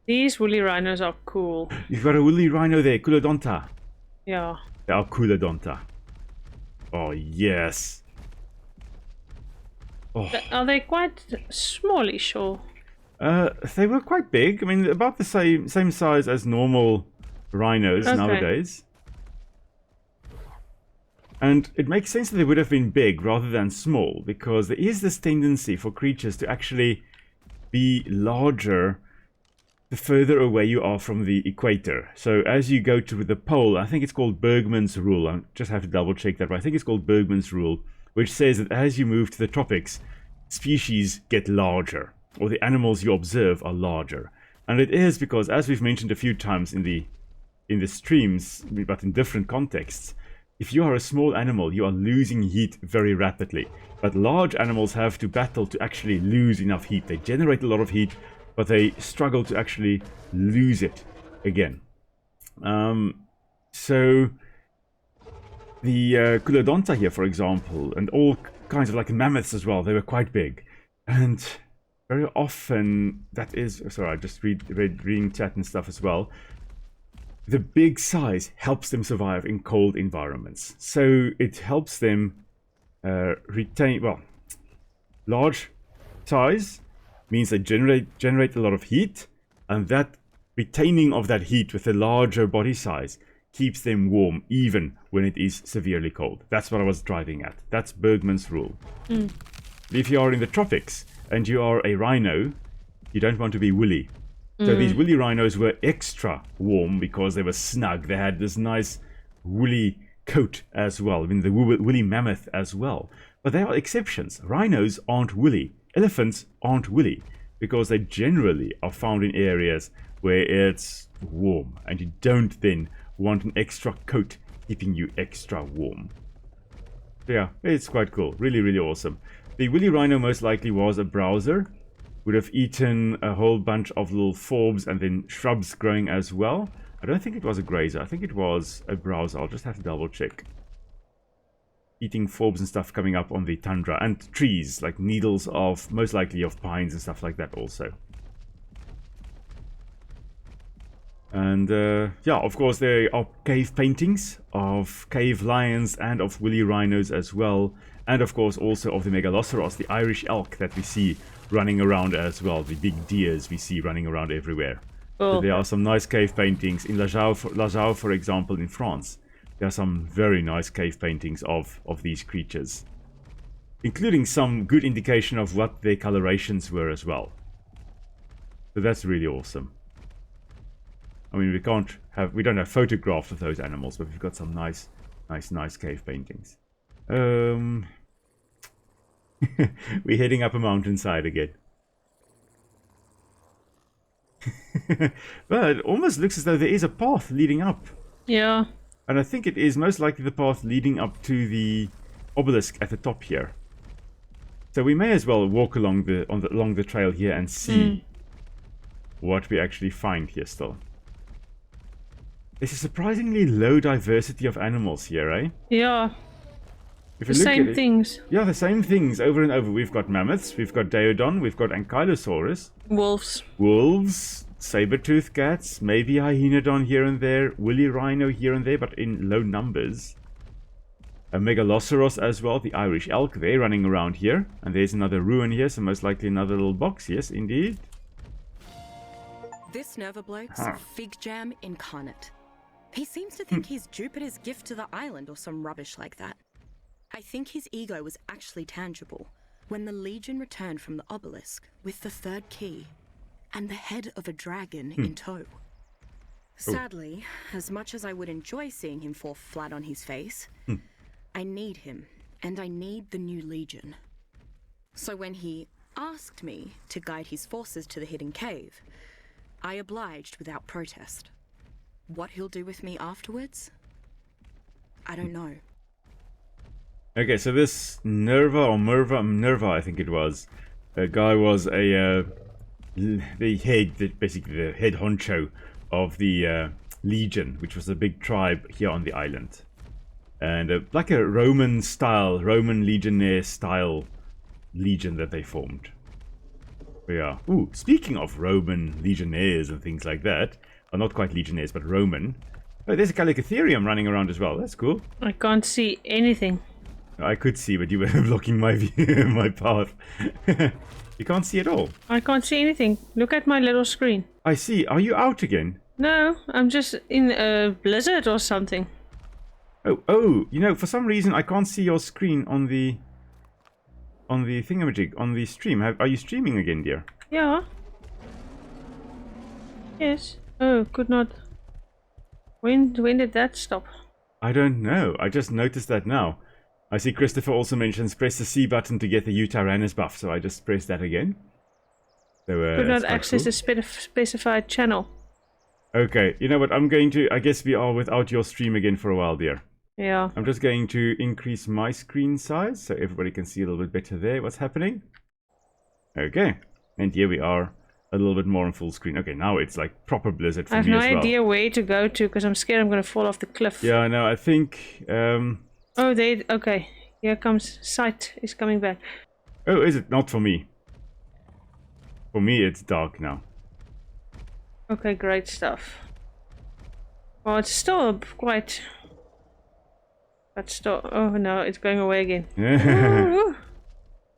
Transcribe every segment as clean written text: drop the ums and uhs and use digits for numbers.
These woolly rhinos are cool. You've got a woolly rhino there, Culodonta. Yeah. They are Culodonta. Oh, yes. Oh. Are they quite smallish or? They were quite big. I mean, about the same size as normal rhinos nowadays. And it makes sense that they would have been big rather than small, because there is this tendency for creatures to actually be larger the further away you are from the equator. So as you go to the pole, I think it's called Bergman's rule. I just have to double check that, but I think it's called Bergman's rule, which says that as you move to the tropics, species get larger, or the animals you observe are larger. And it is because, as we've mentioned a few times in the streams, but in different contexts, if you are a small animal, you are losing heat very rapidly. But large animals have to battle to actually lose enough heat. They generate a lot of heat, but they struggle to actually lose it again. So the Culodonta here, for example, and all kinds of like mammoths as well, they were quite big. And very often that is... Sorry, I just reading chat and stuff as well. The big size helps them survive in cold environments. So it helps them retain... Well, large size means they generate a lot of heat. And that retaining of that heat with a larger body size keeps them warm even when it is severely cold. That's what I was driving at. That's Bergman's rule. If you are in the tropics and you are a rhino, you don't want to be woolly. So these woolly rhinos were extra warm because they were snug. They had this nice woolly coat as well. I mean, the woolly mammoth as well. But there are exceptions. Rhinos aren't woolly. Elephants aren't woolly because they generally are found in areas where it's warm. And you don't then want an extra coat keeping you extra warm. So yeah, it's quite cool. Really, really awesome. The woolly rhino most likely was a browser. Would have eaten a whole bunch of little forbs and then shrubs growing as well. I don't think it was a grazer. I think it was a browser. I'll just have to double check. Eating forbs and stuff coming up on the tundra. And trees, like needles of, most likely of pines and stuff like that also. And yeah, of course there are cave paintings of cave lions and of woolly rhinos as well. And of course also of the megaloceros, the Irish elk that we see running around as well. The big deers we see running around everywhere. So there are some nice cave paintings. In La Jau, for example, in France, there are some very nice cave paintings of these creatures. Including some good indication of what their colorations were as well. So that's really awesome. I mean, we don't have photographs of those animals, but we've got some nice cave paintings. We're heading up a mountainside again. But it almost looks as though there is a path leading up. Yeah. And I think it is most likely the path leading up to the obelisk at the top here. So we may as well walk along the trail here and see what we actually find here still. There's a surprisingly low diversity of animals here, eh? Yeah. If the same things. Yeah, the same things over and over. We've got mammoths, we've got Daeodon, we've got Ankylosaurus. Wolves, saber-toothed cats, maybe Hyenodon here and there, woolly rhino here and there, but in low numbers. A megaloceros as well, the Irish elk, they're running around here. And there's another ruin here, so most likely another little box. Yes, indeed. This Nerva bloke's fig jam incarnate. He seems to think he's Jupiter's gift to the island or some rubbish like that. I think his ego was actually tangible when the Legion returned from the obelisk with the third key and the head of a dragon in tow. Sadly, as much as I would enjoy seeing him fall flat on his face, I need him, and I need the new Legion. So when he asked me to guide his forces to the hidden cave, I obliged without protest. What he'll do with me afterwards, I don't know. Okay, so this Nerva I think it was. The guy was basically the head honcho of the Legion, which was a big tribe here on the island. And like a Roman legionnaire style legion that they formed. Yeah. Ooh, speaking of Roman legionnaires and things like that. Well, not quite legionnaires, but Roman. Oh, there's a Calicotherium running around as well. That's cool. I can't see anything. I could see, but you were blocking my view, my path. You can't see at all. I can't see anything. Look at my little screen. I see. Are you out again? No, I'm just in a blizzard or something. Oh, you know, for some reason I can't see your screen on the thingamajig, on the stream. Are you streaming again, dear? Yeah. Yes. Oh, could not. When did that stop? I don't know. I just noticed that now. I see Christopher also mentions press the C button to get the U-Tyrannus buff, so I just pressed that again. So, could not access a specified channel. Okay, you know what, I'm going to, I guess we are without your stream again for a while, dear. Yeah. I'm just going to increase my screen size so everybody can see a little bit better there what's happening. Okay, and here we are, a little bit more on full screen. Okay, now it's like proper blizzard for me as well. I have no idea where to go to because I'm scared I'm going to fall off the cliff. Yeah, no, I think... Oh, okay. Here comes Sight is coming back. Oh, is it? Not for me. For me, it's dark now. Okay, great stuff. Well, it's still quite... But still... Oh, no, it's going away again. Ooh,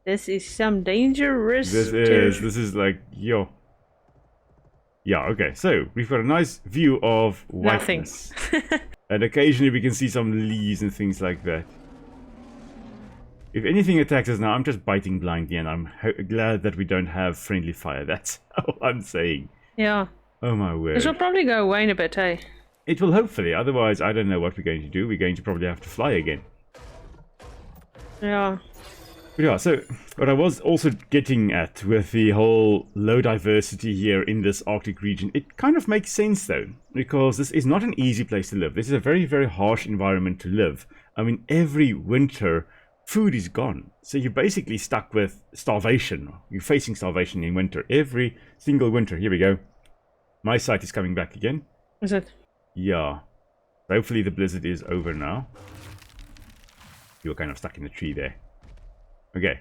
this is some dangerous... This is like, yo. Yeah, okay, so we've got a nice view of whiteness. Nothing. And occasionally we can see some leaves and things like that. If anything attacks us now, I'm just biting blindly, and I'm glad that we don't have friendly fire. That's all I'm saying. Yeah. Oh my word. This will probably go away in a bit, hey? It will hopefully, otherwise I don't know what we're going to do. We're going to probably have to fly again. Yeah. But yeah, so what I was also getting at with the whole low diversity here in this Arctic region, it kind of makes sense though, because this is not an easy place to live. This is a very, very harsh environment to live. I mean, every winter, food is gone. So you're basically stuck with starvation. You're facing starvation in winter. Every single winter. Here we go. My site is coming back again. Is it? Yeah. Hopefully the blizzard is over now. You were kind of stuck in the tree there. Okay,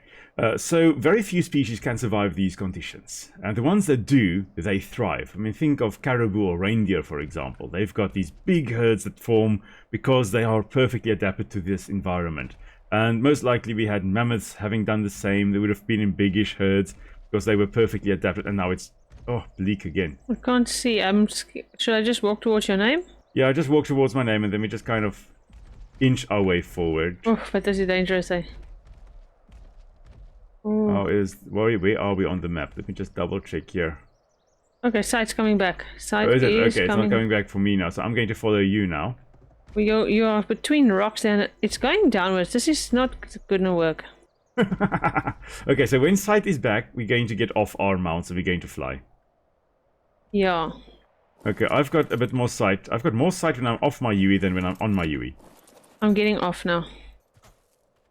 so very few species can survive these conditions. And the ones that do, they thrive. I mean, think of caribou or reindeer, for example. They've got these big herds that form because they are perfectly adapted to this environment. And most likely we had mammoths having done the same. They would have been in biggish herds because they were perfectly adapted. And now it's, oh, bleak again. I can't see. Should I just walk towards your name? Yeah, I just walk towards my name and then we just kind of inch our way forward. Oh, but this is dangerous, eh? Oh, where are we on the map? Let me just double check here. Okay, Sight's coming back. Sight is it? is okay, coming. It's not coming back for me now, so I'm going to follow you now. You are between rocks and it's going downwards. This is not gonna work. Okay, so when Sight is back, we're going to get off our mounts and we're going to fly. Yeah. Okay, I've got a bit more sight. I've got more sight when I'm off my Yui than when I'm on my Yui. I'm getting off now.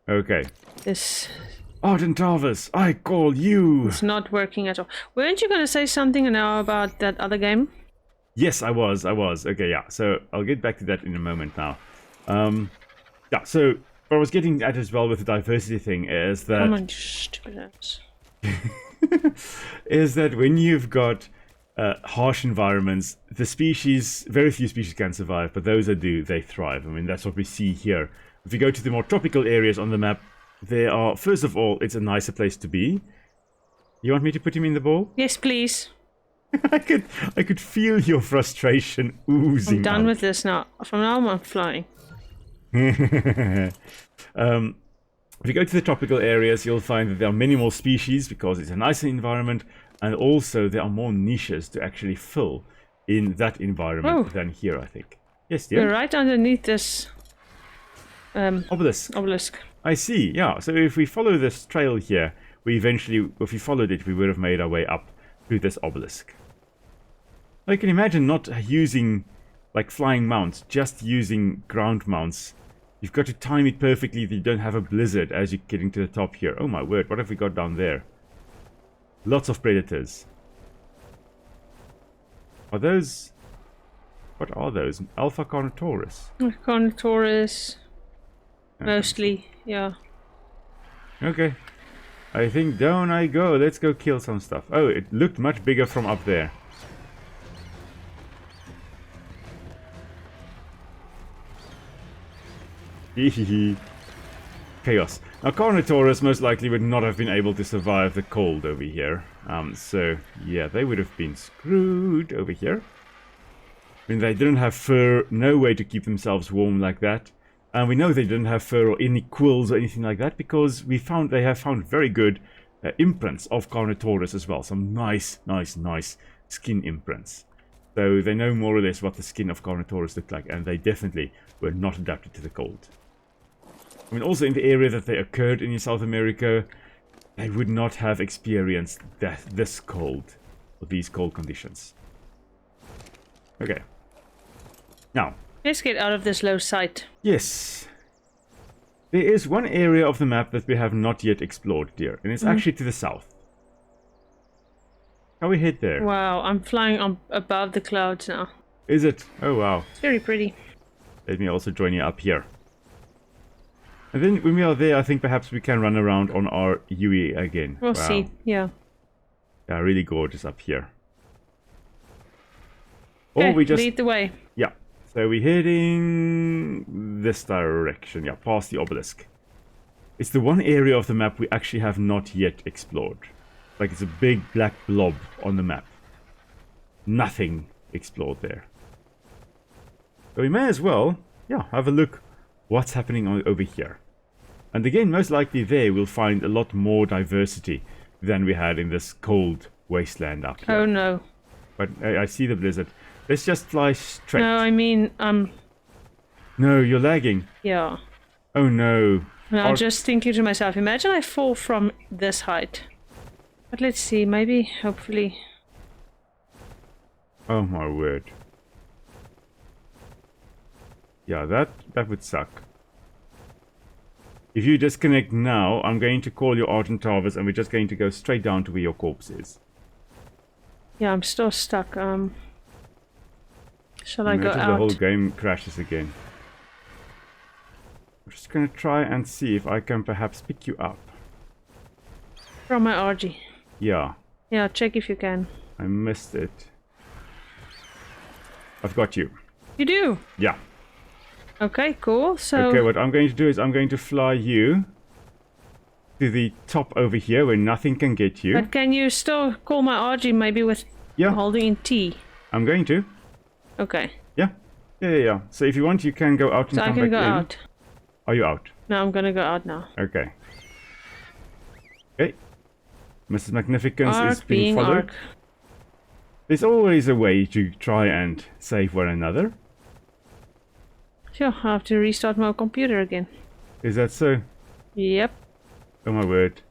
Okay. This... Ardentavus, I call you! It's not working at all. Weren't you going to say something now about that other game? Yes, I was. Okay, yeah. So I'll get back to that in a moment now. Yeah, so what I was getting at as well with the diversity thing is that... Come on, you stupid ass. is that when you've got harsh environments, the species, very few species can survive, but those that do, they thrive. I mean, that's what we see here. If you go to the more tropical areas on the map, there are, first of all, it's a nicer place to be. You want me to put him in the ball? Yes, please. I could feel your frustration oozing. I'm done out. with this now. From now I'm flying. If you go to the tropical areas, you'll find that there are many more species because it's a nicer environment, and also there are more niches to actually fill in that environment than here, I think. Yes, dear? We're right underneath this obelisk. I see, yeah. So if we follow this trail here, we eventually, if we followed it, we would have made our way up to this obelisk. I can imagine not using like flying mounts, just using ground mounts. You've got to time it perfectly that you don't have a blizzard as you're getting to the top here. Oh my word, what have we got down there? Lots of predators. Are those... What are those? Alpha Carnotaurus? Carnotaurus. Mostly, yeah. Okay. I think down I go. Let's go kill some stuff. Oh, it looked much bigger from up there. Chaos. Now, Carnotaurus most likely would not have been able to survive the cold over here. So, yeah, they would have been screwed over here. I mean, they didn't have fur, no way to keep themselves warm like that. And we know they didn't have fur or any quills or anything like that because they have found very good imprints of Carnotaurus as well. Some nice skin imprints. So they know more or less what the skin of Carnotaurus looked like, and they definitely were not adapted to the cold. I mean, also in the area that they occurred in South America, they would not have experienced this cold, or these cold conditions. Okay. Now, let's get out of this low site. yes. There is one area of the map that we have not yet explored, dear, and it's actually to the south. Can we head there? Wow, I'm flying above the clouds now. Is it? Oh, wow. It's very pretty. Let me also join you up here. And then when we are there, I think perhaps we can run around on our Yui again. We'll see, yeah. Yeah, really gorgeous up here. Or Okay, we just... lead the way. Yeah. So we're heading this direction. Yeah, past the obelisk. It's the one area of the map we actually have not yet explored. Like, it's a big black blob on the map. Nothing explored there. So we may as well, yeah, have a look what's happening over here. And again, most likely there we'll find a lot more diversity than we had in this cold wasteland up here. Oh no. But I see the blizzard. Let's just fly straight. No, I mean, No, you're lagging. yeah. Oh no. And I'm just thinking to myself, imagine I fall from this height. But let's see, maybe, hopefully... Oh my word. Yeah, that would suck. If you disconnect now, I'm going to call your Argent Towers and we're just going to go straight down to where your corpse is. Yeah, I'm still stuck. Shall I go Imagine out? the whole game crashes again. I'm just going to try and see if I can perhaps pick you up. From my RG. Yeah. Yeah, check if you can. I missed it. I've got you. You do? Yeah. Okay, cool. So... Okay, what I'm going to do is I'm going to fly you to the top over here where nothing can get you. But can you still call my RG maybe with holding in T? I'm going to. Okay. Yeah. Yeah. So if you want, you can go out and So I come can back go in. out. Are you out? No, I'm gonna go out now. Okay. Okay. Mrs. Magnificence is Ark being being followed. Ark. There's always a way to try and save one another. Sure, I have to restart my computer again. Is that so? Yep. Oh my word.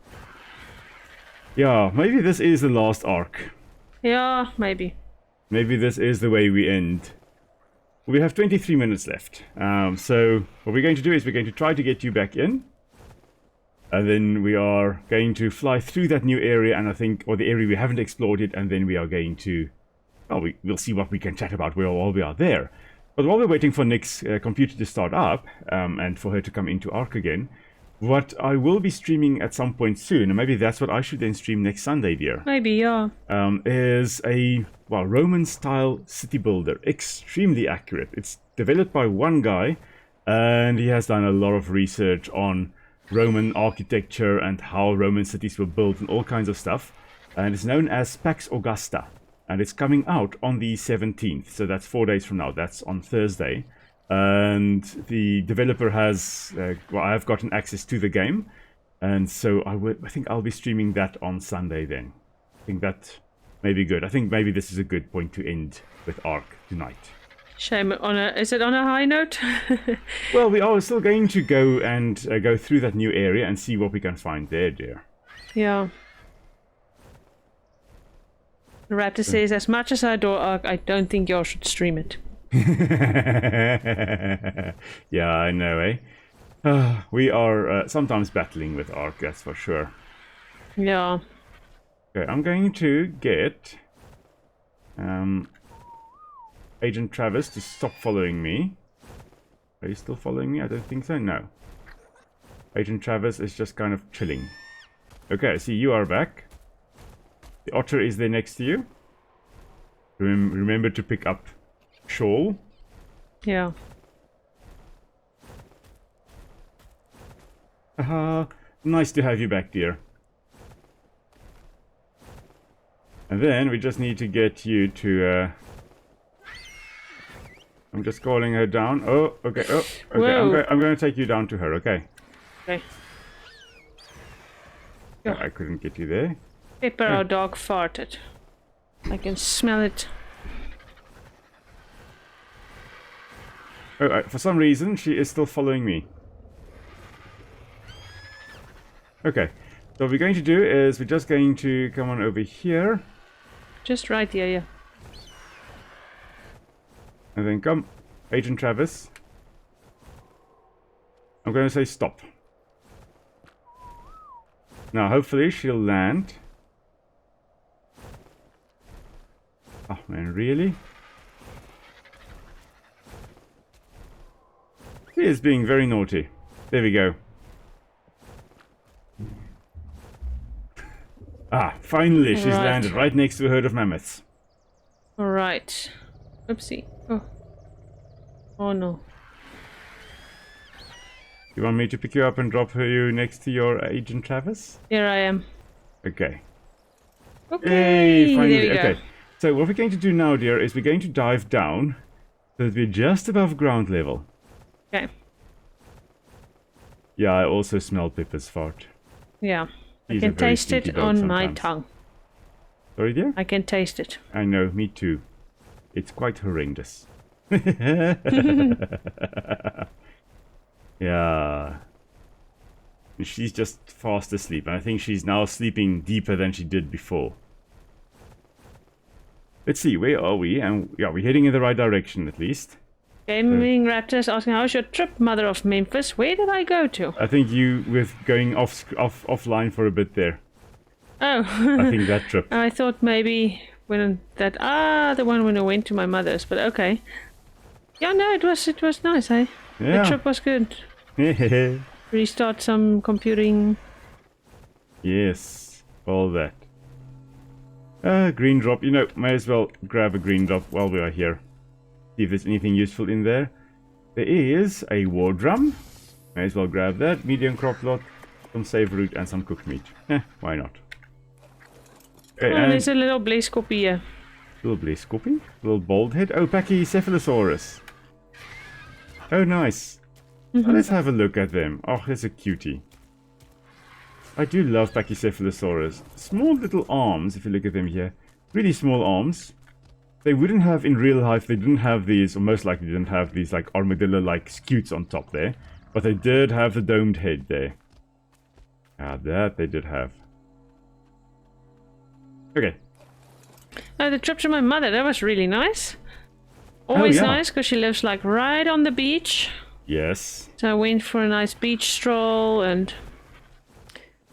Yeah, maybe this is the last arc. Yeah, maybe. Maybe this is the way we end. We have 23 minutes left. So what we're going to do is we're going to try to get you back in. And then we are going to fly through that new area, and I think, or the area we haven't explored it, and then we are going to... Oh, we'll see what we can chat about while we are there. But while we're waiting for Nick's computer to start up, and for her to come into Ark again, what I will be streaming at some point soon, and maybe that's what I should then stream next Sunday, dear. Maybe, yeah. Is a, well, Roman-style city builder. Extremely accurate. It's developed by one guy, and he has done a lot of research on Roman architecture and how Roman cities were built and all kinds of stuff. And it's known as Pax Augusta. And it's coming out on the 17th, so that's 4 days from now. That's on Thursday. And the developer has, well, I've gotten access to the game. And so I think I'll be streaming that on Sunday then. I think that may be good. I think maybe this is a good point to end with Ark tonight. Shame is it on a high note? Well, we are still going to go and go through that new area and see what we can find there, dear. Yeah. The Raptor says, as much as I adore Ark, I don't think y'all should stream it. Yeah, I know, eh? We are sometimes battling with Ark, that's for sure. Yeah. Okay, I'm going to get Agent Travis to stop following me. Are you still following me? I don't think so. No. Agent Travis is just kind of chilling. Okay, I see you are back. The otter is there next to you. Remember to pick up Shawl. Yeah. Haha, nice to have you back, dear. And then we just need to get you to, I'm just calling her down. Oh, okay, oh, okay. Whoa. I'm going to take you down to her, okay? Okay. Oh, I couldn't get you there. Pepper, our dog farted. I can smell it. Oh, for some reason, she is still following me. Okay, so what we're going to do is we're just going to come on over here. Just right here, yeah. And then come, Agent Travis. I'm going to say stop. Now, hopefully she'll land. Oh man, really? She is being very naughty. There we go. Ah, finally she's Right. landed right next to a herd of mammoths. Alright. Oopsie. Oh. Oh no. You want me to pick you up and drop you next to your Agent Travis? Here I am. Okay. Okay. Hey, finally. There we go. Okay. So what we're going to do now, dear, is we're going to dive down so that we're just above ground level. Okay. Yeah, I also smell Pippa's fart. Yeah. He's I a can very taste stinky it dog on my sometimes. tongue. Sorry, dear? I can taste it. I know, me too. It's quite horrendous. Yeah. She's just fast asleep, and I think she's now sleeping deeper than she did before. Let's see, where are we? And yeah, we're heading in the right direction at least. Gaming Raptors asking, how's your trip, Mother of Memphis? Where did I go to? I think you were going offline for a bit there. Oh. I think that trip. I thought maybe when that the one when I went to my mother's, but okay. Yeah, no, it was nice, eh? Yeah. The trip was good. Restart some computing. Yes, all that. Green drop. You know, may as well grab a green drop while we are here. See if there's anything useful in there. There is a war drum. May as well grab that. Medium crop lot, some save root, and some cooked meat. Why not? Okay, Oh, there's a little blazekoppie here. little blazekoppie, little bald head. Oh, Pachycephalosaurus. Oh, nice. Oh, let's have a look at them. Oh, there's a cutie. I do love Pachycephalosaurus. Small little arms, if you look at them here. Really small arms. They wouldn't have, in real life, they didn't have these, or most likely didn't have these, like, armadillo-like scutes on top there. But they did have the domed head there. Ah, that they did have. Okay. The trip to my mother, that was really nice. Always yeah. nice, because she lives, like, right on the beach. Yes. So I went for a nice beach stroll, and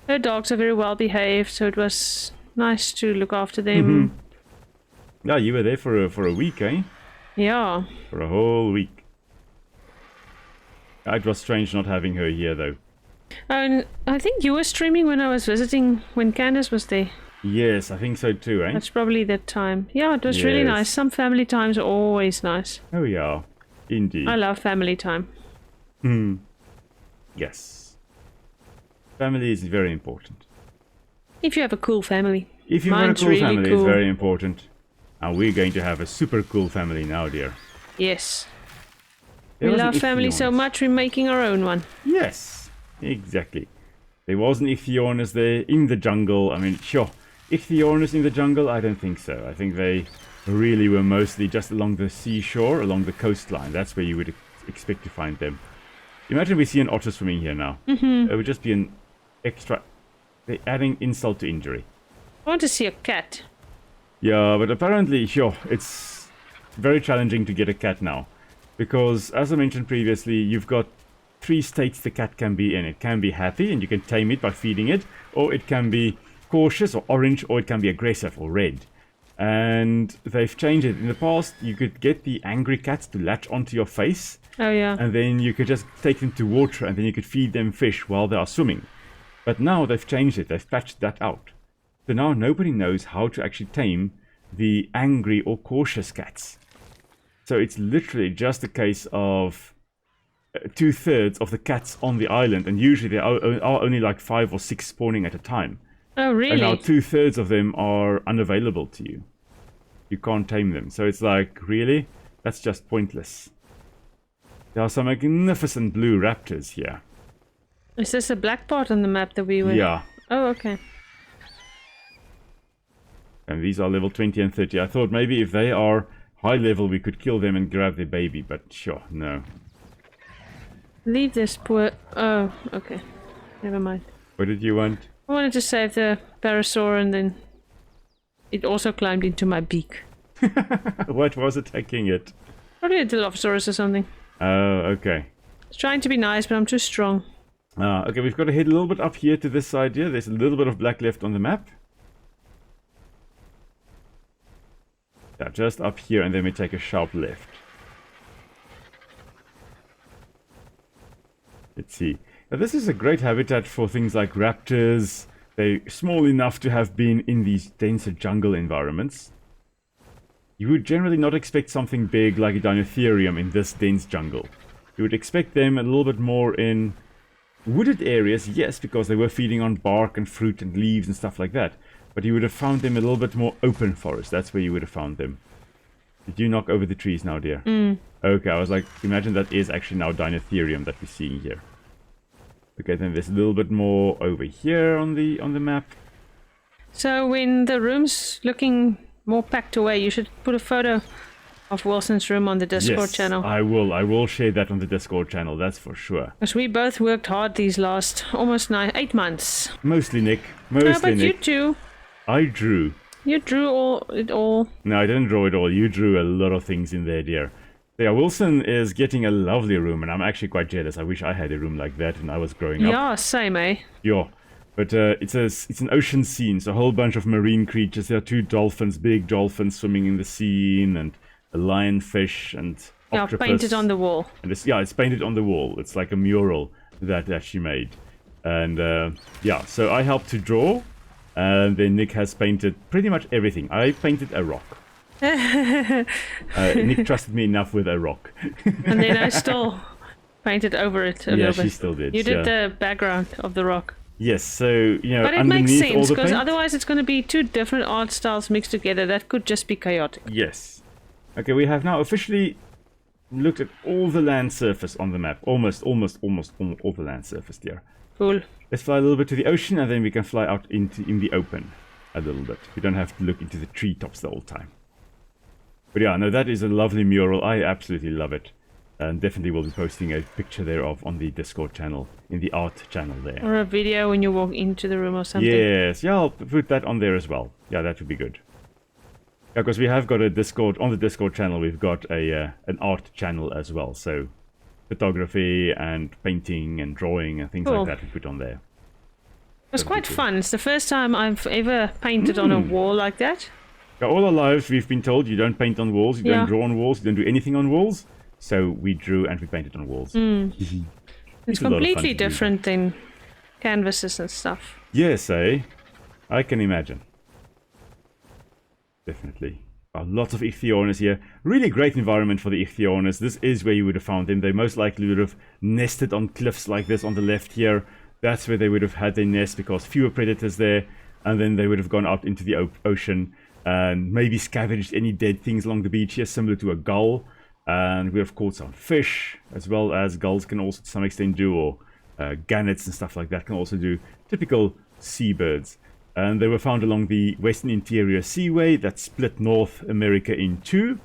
her dogs are very well behaved, so it was nice to look after them. Yeah, you were there for a week, eh? Yeah. For a whole week. It was strange not having her here, though. And I think you were streaming when I was visiting, when Candace was there. Yes, I think so too, eh? That's probably that time. Yeah, it was really Yes. nice. Some family times are always nice. Oh yeah, indeed. I love family time. Yes. Family is very important. If you have a cool family. If you've got a Mine's cool really family, cool. it's very important. And we're going to have a super cool family now, dear. Yes. There We was an love family so Ichthyornis. much, we're making our own one. Yes, exactly. There was an Ichthyornis there in the jungle. I mean, sure, Ichthyornis in the jungle? I don't think so. I think they really were mostly just along the seashore, along the coastline. That's where you would expect to find them. Imagine we see an otter swimming here now. It would just be an extra... They're adding insult to injury. I want to see a cat. Yeah, but apparently, sure, it's very challenging to get a cat now. Because, as I mentioned previously, you've got 3 states the cat can be in. It can be happy, and you can tame it by feeding it. Or it can be cautious, or orange, or it can be aggressive, or red. And they've changed it. In the past, you could get the angry cats to latch onto your face. Oh yeah. And then you could just take them to water, and then you could feed them fish while they are swimming. But now they've changed it. They've patched that out. So now nobody knows how to actually tame the angry or cautious cats. So it's literally just a case of 2/3 of the cats on the island, and usually there are only like 5 or 6 spawning at a time. Oh, really? And now 2/3 of them are unavailable to you. You can't tame them. So it's like, really? That's just pointless. There are some magnificent blue raptors here. Is this a black part on the map that we were... Yeah. Oh, okay. And these are level 20 and 30. I thought maybe if they are high level we could kill them and grab their baby, but sure, no. Leave this poor... Oh, okay. Never mind. What did you want? I wanted to save the parasaur and then it also climbed into my beak. What was attacking it? Probably a Dilophosaurus or something. Oh, okay. It's trying to be nice, but I'm too strong. Okay, we've got to head a little bit up here to this side here. There's a little bit of black left on the map. Yeah, just up here, and then we take a sharp left. Let's see. Now, this is a great habitat for things like raptors. They're small enough to have been in these denser jungle environments. You would generally not expect something big like a Dinotherium in this dense jungle. You would expect them a little bit more in wooded areas, yes, because they were feeding on bark and fruit and leaves and stuff like that. But you would have found them a little bit more open forest. That's where you would have found them. Did you knock over the trees now, dear? Okay, I was like, imagine that is actually now Dinotherium that we're seeing here. Okay, then there's a little bit more over here on the map. So when the room's looking more packed away, you should put a photo of Wilson's room on the Discord channel. I will share that on the Discord channel, that's for sure. Because we both worked hard these last almost 8 months. Mostly Nick. Mostly No, but Nick. you too. I drew. You drew it all. No, I didn't draw it all. You drew a lot of things in there, dear. Yeah, Wilson is getting a lovely room, and I'm actually quite jealous. I wish I had a room like that when I was growing up. Yeah, same, eh? Yeah. But it's an ocean scene, so a whole bunch of marine creatures. There are 2 dolphins, big dolphins swimming in the scene, and a lionfish and octopus. Yeah, painted on the wall. And it's painted on the wall. It's like a mural that she made. And yeah, so I helped to draw, and then Nick has painted pretty much everything. I painted a rock. Nick trusted me enough with a rock. And then I still painted over it a little bit. Yeah, she still did. You did the background of the rock. Yes, so, you know, but it makes underneath sense, all the because paint... otherwise it's going to be 2 different art styles mixed together. That could just be chaotic. Yes. Okay, we have now officially looked at all the land surface on the map. Almost all the land surface, dear. Cool. Let's fly a little bit to the ocean, and then we can fly out in the open a little bit. We don't have to look into the treetops the whole time. But yeah, no, that is a lovely mural. I absolutely love it. And definitely will be posting a picture thereof on the Discord channel, in the art channel there. Or a video when you walk into the room or something. Yes, yeah, I'll put that on there as well. Yeah, that would be good. Yeah, because we have got a Discord, on the Discord channel, we've got an art channel as well. So, photography and painting and drawing and things like that we put on there. It was quite fun. It's the first time I've ever painted on a wall like that. Yeah, all our lives we've been told you don't paint on walls, you don't draw on walls, you don't do anything on walls. So we drew and we painted on walls. It's completely different than canvases and stuff. Yes, eh? I can imagine. Definitely. Lots of ichthyornis here. Really great environment for the ichthyornis. This is where you would have found them. They most likely would have nested on cliffs like this on the left here. That's where they would have had their nest because fewer predators there. And then they would have gone out into the ocean and maybe scavenged any dead things along the beach here, similar to a gull. And we have caught some fish, as well as gulls can also to some extent do, or gannets and stuff like that can also do. Typical seabirds. And they were found along the Western Interior Seaway that split North America in 2.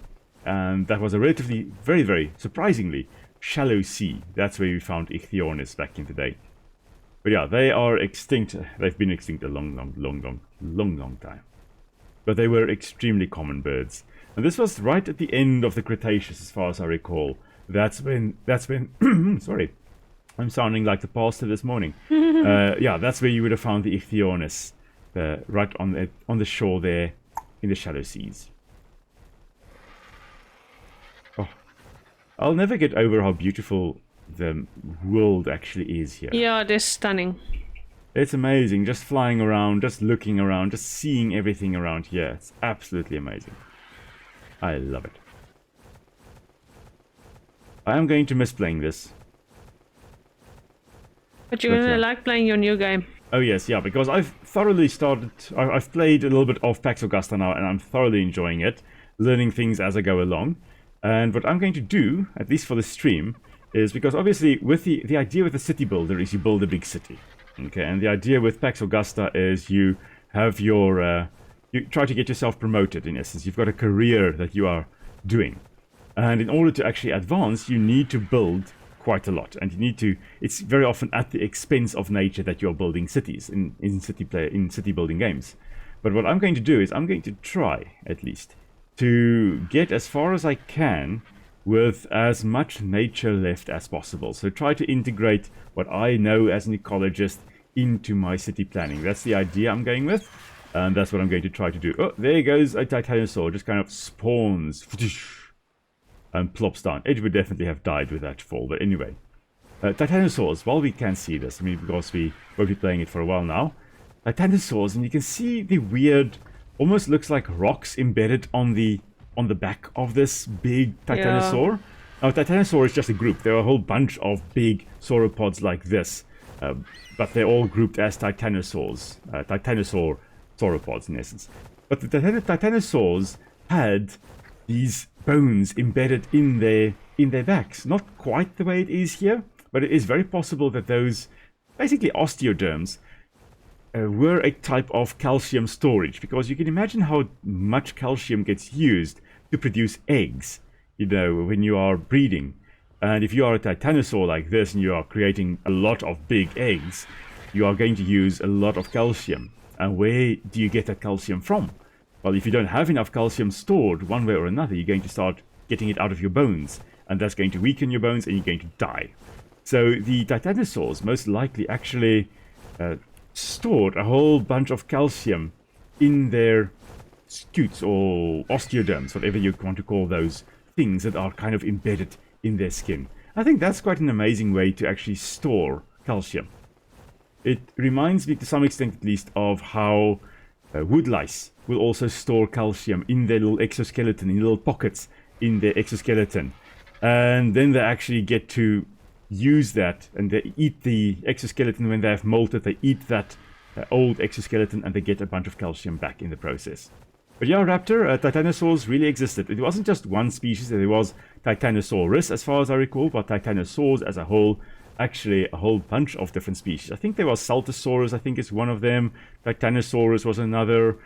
And that was a relatively, very, very surprisingly shallow sea. That's where we found ichthyornis back in the day. But yeah, they are extinct. They've been extinct a long time. But they were extremely common birds. And this was right at the end of the Cretaceous, as far as I recall. That's when, sorry, I'm sounding like the pastor this morning. Yeah, that's where you would have found the ichthyornis, right on the shore there, in the shallow seas. Oh, I'll never get over how beautiful the world actually is here. Yeah, it is stunning. It's amazing, just flying around, just looking around, just seeing everything around here. It's absolutely amazing. I love it. I am going to miss playing this. But you're gonna like playing your new game. Oh yes, yeah, because I've thoroughly started... I've played a little bit of Pax Augusta now, and I'm thoroughly enjoying it. Learning things as I go along. And what I'm going to do, at least for the stream, is because obviously with the idea with the city builder is you build a big city. Okay, and the idea with Pax Augusta is you have your... you try to get yourself promoted, in essence. You've got a career that you are doing. And in order to actually advance, you need to build quite a lot. And you need to... It's very often at the expense of nature that you're building cities in city building games. But what I'm going to do is I'm going to try, at least, to get as far as I can with as much nature left as possible. So try to integrate what I know as an ecologist into my city planning. That's the idea I'm going with, and that's what I'm going to try to do. Oh, there goes a titanosaur, just kind of spawns and plops down. It would definitely have died with that fall, but anyway. Titanosaurs, while we can see this, I mean, because we won't be playing it for a while now. Titanosaurs, and you can see the weird, almost looks like rocks embedded on the back of this big titanosaur. Yeah. Now, titanosaur is just a group. There are a whole bunch of big sauropods like this. But they're all grouped as titanosaurs, titanosaur sauropods in essence. But the titanosaurs had these bones embedded in their backs. Not quite the way it is here, but it is very possible that those, basically osteoderms, were a type of calcium storage. Because you can imagine how much calcium gets used to produce eggs, you know, when you are breeding. And if you are a titanosaur like this and you are creating a lot of big eggs, you are going to use a lot of calcium. And where do you get that calcium from? Well, if you don't have enough calcium stored one way or another, you're going to start getting it out of your bones. And that's going to weaken your bones and you're going to die. So the titanosaurs most likely actually stored a whole bunch of calcium in their scutes or osteoderms, whatever you want to call those things that are kind of embedded in their skin. I think that's quite an amazing way to actually store calcium. It reminds me to some extent at least of how woodlice will also store calcium in their little exoskeleton, in little pockets in their exoskeleton. And then they actually get to use that and they eat the exoskeleton when they have molted. They eat that old exoskeleton and they get a bunch of calcium back in the process. But yeah, Raptor, titanosaurs really existed. It wasn't just one species, there was Titanosaurus as far as I recall, but titanosaurs as a whole, actually a whole bunch of different species. I think there was Saltosaurus, I think is one of them. Titanosaurus was another.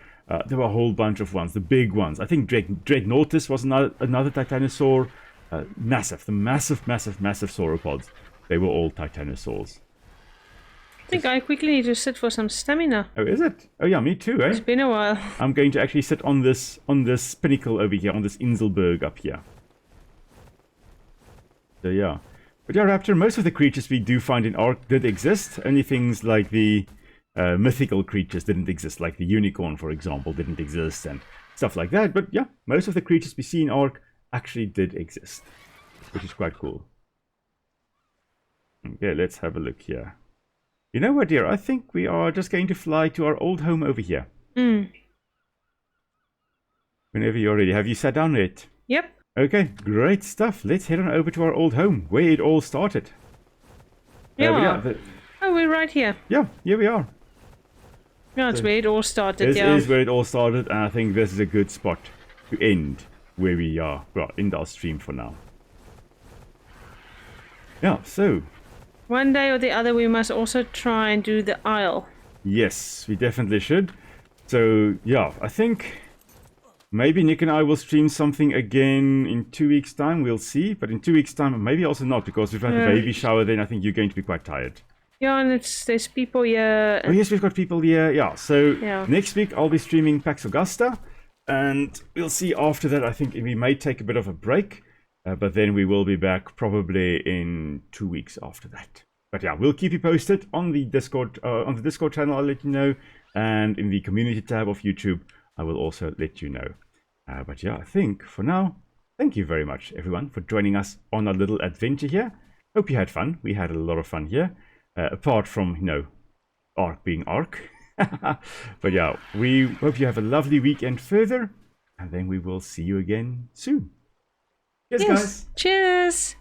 There were a whole bunch of ones, the big ones. I think Dreadnoughtus was another titanosaur. Massive, the massive sauropods. They were all titanosaurs. I think I quickly need to sit for some stamina. Oh, is it? Oh yeah, me too, eh? It's been a while. I'm going to actually sit on this pinnacle over here, on this Inselberg up here. So yeah. But yeah, Raptor, most of the creatures we do find in Ark did exist. Only things like the mythical creatures didn't exist, like the unicorn, for example, didn't exist and stuff like that. But yeah, most of the creatures we see in Ark actually did exist, which is quite cool. Okay, let's have a look here. You know what, dear? I think we are just going to fly to our old home over here. Whenever you're ready. Have you sat down yet? Yep. Okay, great stuff. Let's head on over to our old home, where it all started. Yeah. Oh, we're right here. Yeah, here we are. Yeah, it's where it all started, This is where it all started, and I think this is a good spot to end where we are. Well, end our stream for now. Yeah, so... one day or the other we must also try and do the Isle. Yes, we definitely should. So, yeah, I think... maybe Nick and I will stream something again in 2 weeks' time. We'll see. But in 2 weeks' time, maybe also not, because we've had a baby shower then. I think you're going to be quite tired. Yeah, and there's people here. Oh, yes, we've got people here. Yeah, so next week I'll be streaming Pax Augusta. And we'll see after that. I think we may take a bit of a break. But then we will be back probably in 2 weeks after that. But yeah, we'll keep you posted on the Discord channel. I'll let you know. And in the community tab of YouTube, I will also let you know. But yeah, I think for now, thank you very much, everyone, for joining us on our little adventure here. Hope you had fun. We had a lot of fun here. Apart from, Ark being Ark. But yeah, we hope you have a lovely weekend further, and then we will see you again soon. Cheers, Yes. guys. Cheers.